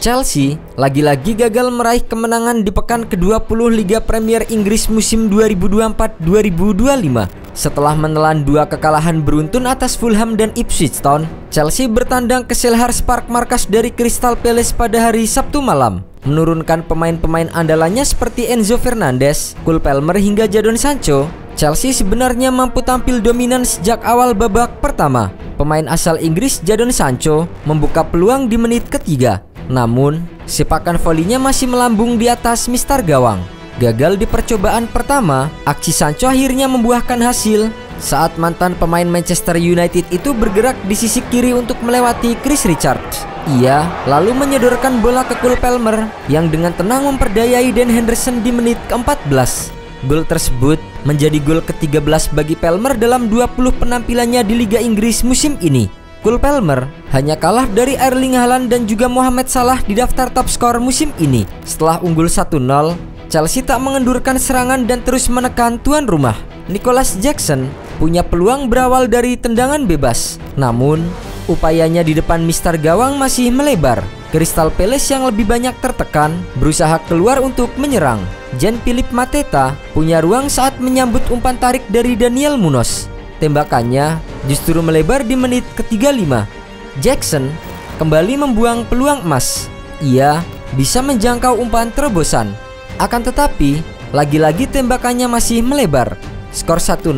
Chelsea lagi-lagi gagal meraih kemenangan di pekan ke-20 Liga Premier Inggris musim 2024-2025. Setelah menelan 2 kekalahan beruntun atas Fulham dan Ipswich Town, Chelsea bertandang ke Selhurst Park, markas dari Crystal Palace pada hari Sabtu malam, menurunkan pemain-pemain andalannya seperti Enzo Fernandez, Cole Palmer hingga Jadon Sancho. Chelsea sebenarnya mampu tampil dominan sejak awal babak pertama. Pemain asal Inggris Jadon Sancho membuka peluang di menit ketiga. Namun, sepakan volinya masih melambung di atas mistar gawang. Gagal di percobaan pertama, aksi Sancho akhirnya membuahkan hasil saat mantan pemain Manchester United itu bergerak di sisi kiri untuk melewati Chris Richards. Ia lalu menyodorkan bola ke Cole Palmer yang dengan tenang memperdayai Dan Henderson di menit ke-14. Gol tersebut menjadi gol ke-13 bagi Palmer dalam 20 penampilannya di Liga Inggris musim ini. Cole Palmer hanya kalah dari Erling Haaland dan juga Mohamed Salah di daftar top skor musim ini. Setelah unggul 1-0, Chelsea tak mengendurkan serangan dan terus menekan tuan rumah. Nicholas Jackson punya peluang berawal dari tendangan bebas, namun upayanya di depan mistar gawang masih melebar. Crystal Palace yang lebih banyak tertekan berusaha keluar untuk menyerang. Jean-Philippe Mateta punya ruang saat menyambut umpan tarik dari Daniel Munoz. Tembakannya justru melebar di menit ke-35. Jackson kembali membuang peluang emas. Ia bisa menjangkau umpan terobosan. Akan tetapi, lagi-lagi tembakannya masih melebar. Skor 1-0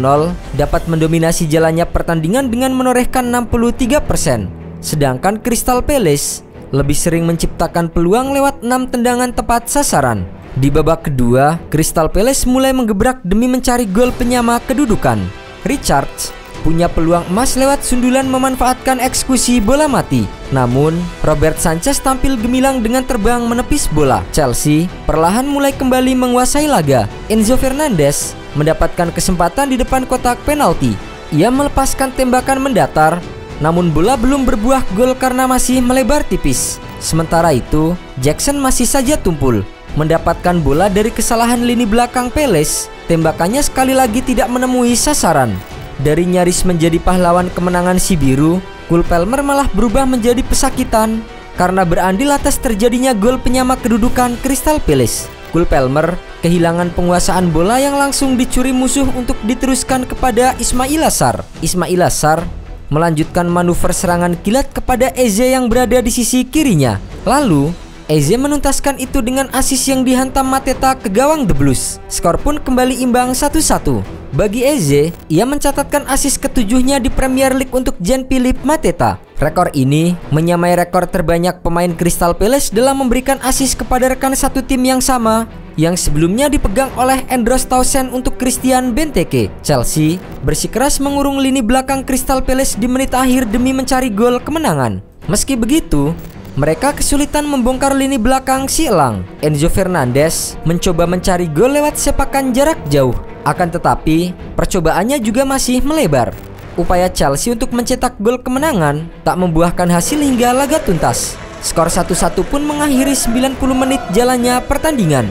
dapat mendominasi jalannya pertandingan dengan menorehkan 63%. Sedangkan Crystal Palace lebih sering menciptakan peluang lewat 6 tendangan tepat sasaran. Di babak kedua, Crystal Palace mulai menggebrak demi mencari gol penyama kedudukan. Richards punya peluang emas lewat sundulan memanfaatkan eksekusi bola mati. Namun, Robert Sanchez tampil gemilang dengan terbang menepis bola. Chelsea perlahan mulai kembali menguasai laga. Enzo Fernandez mendapatkan kesempatan di depan kotak penalti. Ia melepaskan tembakan mendatar, namun bola belum berbuah gol karena masih melebar tipis. Sementara itu, Jackson masih saja tumpul mendapatkan bola dari kesalahan lini belakang Palace. Tembakannya sekali lagi tidak menemui sasaran. Dari nyaris menjadi pahlawan kemenangan si biru, Cole Palmer malah berubah menjadi pesakitan karena berandil atas terjadinya gol penyama kedudukan Crystal Palace. Cole Palmer kehilangan penguasaan bola yang langsung dicuri musuh untuk diteruskan kepada Ismail Assar. Ismail Assar melanjutkan manuver serangan kilat kepada Eze yang berada di sisi kirinya. Lalu Eze menuntaskan itu dengan assist yang dihantam Mateta ke gawang The Blues. Skor pun kembali imbang 1-1. Bagi Eze, ia mencatatkan assist ketujuhnya di Premier League untuk Jean-Philippe Mateta. Rekor ini menyamai rekor terbanyak pemain Crystal Palace dalam memberikan assist kepada rekan satu tim yang sama, yang sebelumnya dipegang oleh Andros Townsend untuk Christian Benteke. Chelsea bersikeras mengurung lini belakang Crystal Palace di menit akhir demi mencari gol kemenangan. Meski begitu, mereka kesulitan membongkar lini belakang si elang. Enzo Fernandez mencoba mencari gol lewat sepakan jarak jauh. Akan tetapi, percobaannya juga masih melebar. Upaya Chelsea untuk mencetak gol kemenangan tak membuahkan hasil hingga laga tuntas. Skor 1-1 pun mengakhiri 90 menit jalannya pertandingan.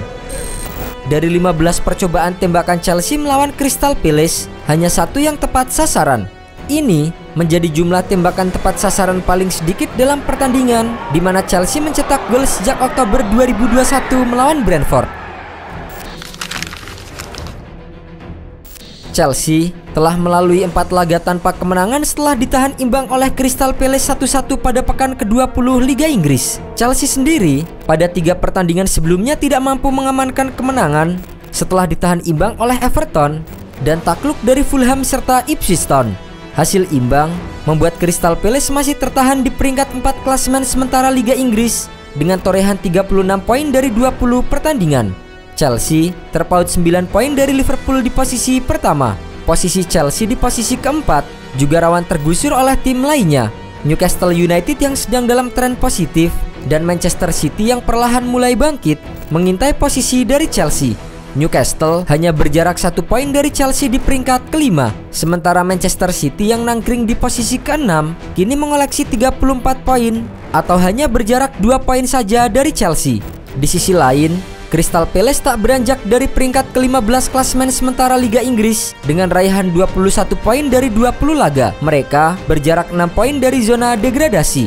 Dari 15 percobaan tembakan Chelsea melawan Crystal Palace, hanya 1 yang tepat sasaran. Ini menjadi jumlah tembakan tepat sasaran paling sedikit dalam pertandingan, di mana Chelsea mencetak gol sejak Oktober 2021 melawan Brentford. Chelsea telah melalui 4 laga tanpa kemenangan setelah ditahan imbang oleh Crystal Palace 1-1 pada pekan ke-20 Liga Inggris. Chelsea sendiri pada 3 pertandingan sebelumnya tidak mampu mengamankan kemenangan setelah ditahan imbang oleh Everton dan takluk dari Fulham serta Ipswich Town. Hasil imbang membuat Crystal Palace masih tertahan di peringkat 4 klasemen sementara Liga Inggris dengan torehan 36 poin dari 20 pertandingan. Chelsea terpaut 9 poin dari Liverpool di posisi pertama. Posisi Chelsea di posisi keempat juga rawan tergusur oleh tim lainnya, Newcastle United yang sedang dalam tren positif dan Manchester City yang perlahan mulai bangkit mengintai posisi dari Chelsea. Newcastle hanya berjarak 1 poin dari Chelsea di peringkat kelima, sementara Manchester City yang nangkring di posisi ke-6 kini mengoleksi 34 poin atau hanya berjarak 2 poin saja dari Chelsea. Di sisi lain, Crystal Palace tak beranjak dari peringkat ke-15 klasemen sementara Liga Inggris dengan raihan 21 poin dari 20 laga. Mereka berjarak 6 poin dari zona degradasi.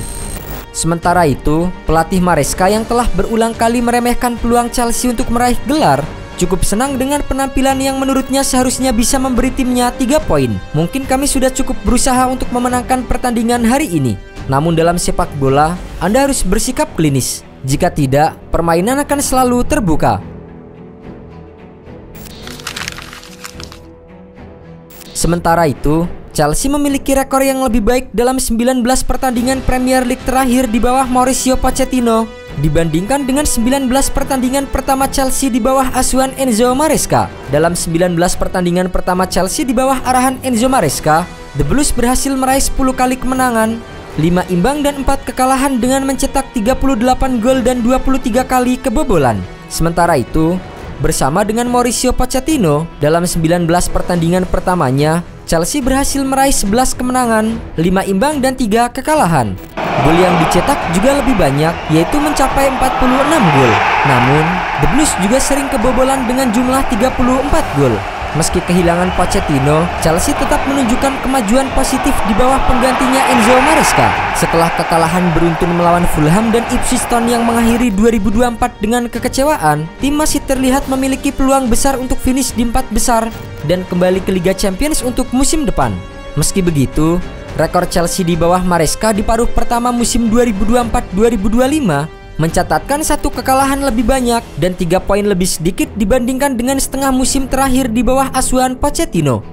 Sementara itu, pelatih Maresca yang telah berulang kali meremehkan peluang Chelsea untuk meraih gelar cukup senang dengan penampilan yang menurutnya seharusnya bisa memberi timnya 3 poin. Mungkin kami sudah cukup berusaha untuk memenangkan pertandingan hari ini. Namun dalam sepak bola, Anda harus bersikap klinis. Jika tidak, permainan akan selalu terbuka. Sementara itu, Chelsea memiliki rekor yang lebih baik dalam 19 pertandingan Premier League terakhir di bawah Mauricio Pochettino dibandingkan dengan 19 pertandingan pertama Chelsea di bawah asuhan Enzo Maresca. Dalam 19 pertandingan pertama Chelsea di bawah arahan Enzo Maresca, The Blues berhasil meraih 10 kali kemenangan, 5 imbang dan 4 kekalahan dengan mencetak 38 gol dan 23 kali kebobolan. Sementara itu, bersama dengan Mauricio Pochettino, dalam 19 pertandingan pertamanya, Chelsea berhasil meraih 11 kemenangan, 5 imbang dan 3 kekalahan. Gol yang dicetak juga lebih banyak, yaitu mencapai 46 gol. Namun, The Blues juga sering kebobolan dengan jumlah 34 gol. Meski kehilangan Pochettino, Chelsea tetap menunjukkan kemajuan positif di bawah penggantinya Enzo Maresca. Setelah kekalahan beruntun melawan Fulham dan Ipswich Town yang mengakhiri 2024 dengan kekecewaan, tim masih terlihat memiliki peluang besar untuk finish di 4 besar dan kembali ke Liga Champions untuk musim depan. Meski begitu, rekor Chelsea di bawah Maresca di paruh pertama musim 2024-2025 mencatatkan 1 kekalahan lebih banyak dan 3 poin lebih sedikit dibandingkan dengan setengah musim terakhir di bawah asuhan Pochettino.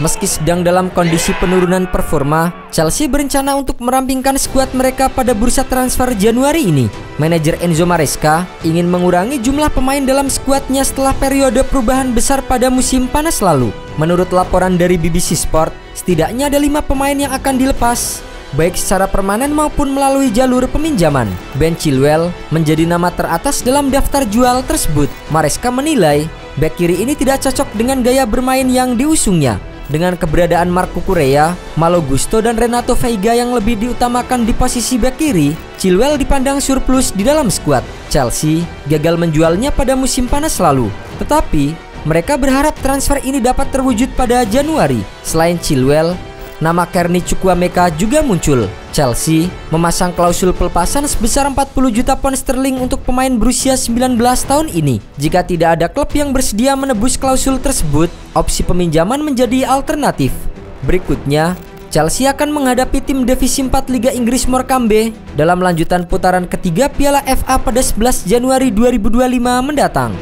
Meski sedang dalam kondisi penurunan performa, Chelsea berencana untuk merampingkan skuad mereka pada bursa transfer Januari ini. Manajer Enzo Maresca ingin mengurangi jumlah pemain dalam skuadnya setelah periode perubahan besar pada musim panas lalu. Menurut laporan dari BBC Sport, setidaknya ada 5 pemain yang akan dilepas, baik secara permanen maupun melalui jalur peminjaman. Ben Chilwell menjadi nama teratas dalam daftar jual tersebut. Maresca menilai bek kiri ini tidak cocok dengan gaya bermain yang diusungnya. Dengan keberadaan Marc Cucurella, Malo Gusto dan Renato Veiga yang lebih diutamakan di posisi bek kiri, Chilwell dipandang surplus di dalam skuad. Chelsea gagal menjualnya pada musim panas lalu, tetapi mereka berharap transfer ini dapat terwujud pada Januari. Selain Chilwell, nama Kearney Chukwuemeka juga muncul. Chelsea memasang klausul pelepasan sebesar 40 juta pound sterling untuk pemain berusia 19 tahun ini. Jika tidak ada klub yang bersedia menebus klausul tersebut, opsi peminjaman menjadi alternatif. Berikutnya, Chelsea akan menghadapi tim Divisi 4 Liga Inggris Morecambe dalam lanjutan putaran ketiga Piala FA pada 11 Januari 2025 mendatang.